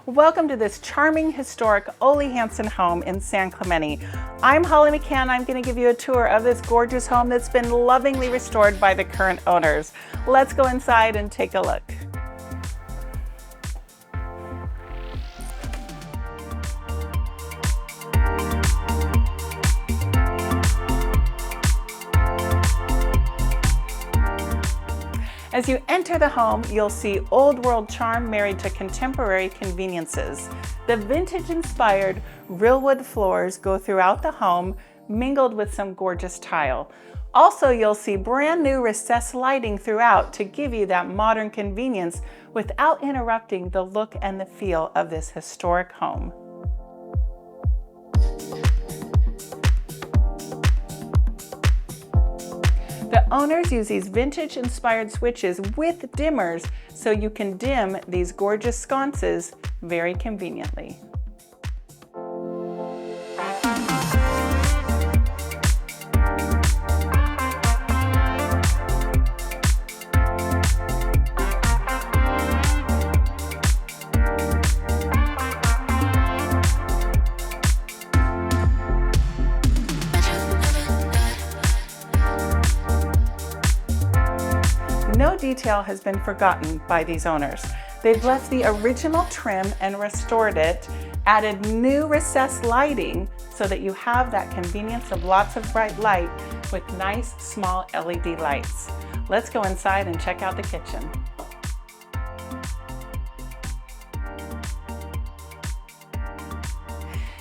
Welcome to this charming, historic Ole Hanson home in San Clemente. I'm Holly McKhann. I'm going to give you a tour of this gorgeous home that's been lovingly restored by the current owners. Let's go inside and take a look. As you enter the home, you'll see old world charm married to contemporary conveniences. The vintage-inspired real wood floors go throughout the home, mingled with some gorgeous tile. Also, you'll see brand new recessed lighting throughout to give you that modern convenience without interrupting the look and the feel of this historic home. The owners use these vintage-inspired switches with dimmers so you can dim these gorgeous sconces very conveniently. No detail has been forgotten by these owners. They've left the original trim and restored it, added new recessed lighting so that you have that convenience of lots of bright light with nice small LED lights. Let's go inside and check out the kitchen.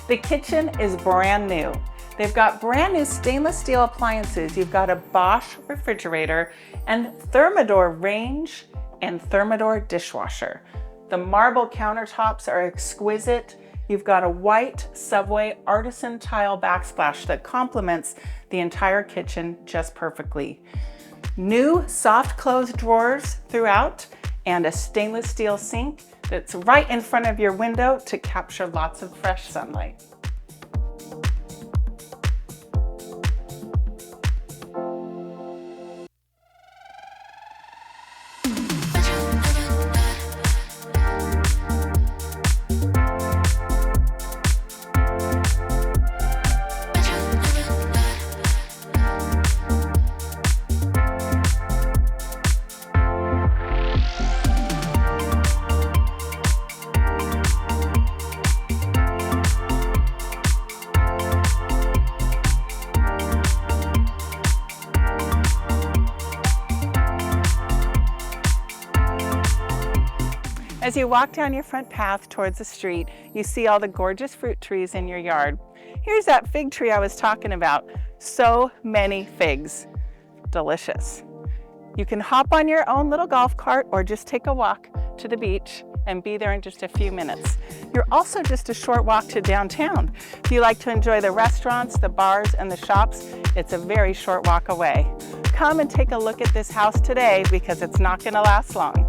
The kitchen is brand new. They've got brand new stainless steel appliances. You've got a Bosch refrigerator and Thermador range and Thermador dishwasher. The marble countertops are exquisite. You've got a white Subway artisan tile backsplash that complements the entire kitchen just perfectly. New soft close drawers throughout and a stainless steel sink that's right in front of your window to capture lots of fresh sunlight. As you walk down your front path towards the street, you see all the gorgeous fruit trees in your yard. Here's that fig tree I was talking about. So many figs. Delicious. You can hop on your own little golf cart or just take a walk to the beach and be there in just a few minutes. You're also just a short walk to downtown. If you like to enjoy the restaurants, the bars, and the shops, it's a very short walk away. Come and take a look at this house today because it's not going to last long.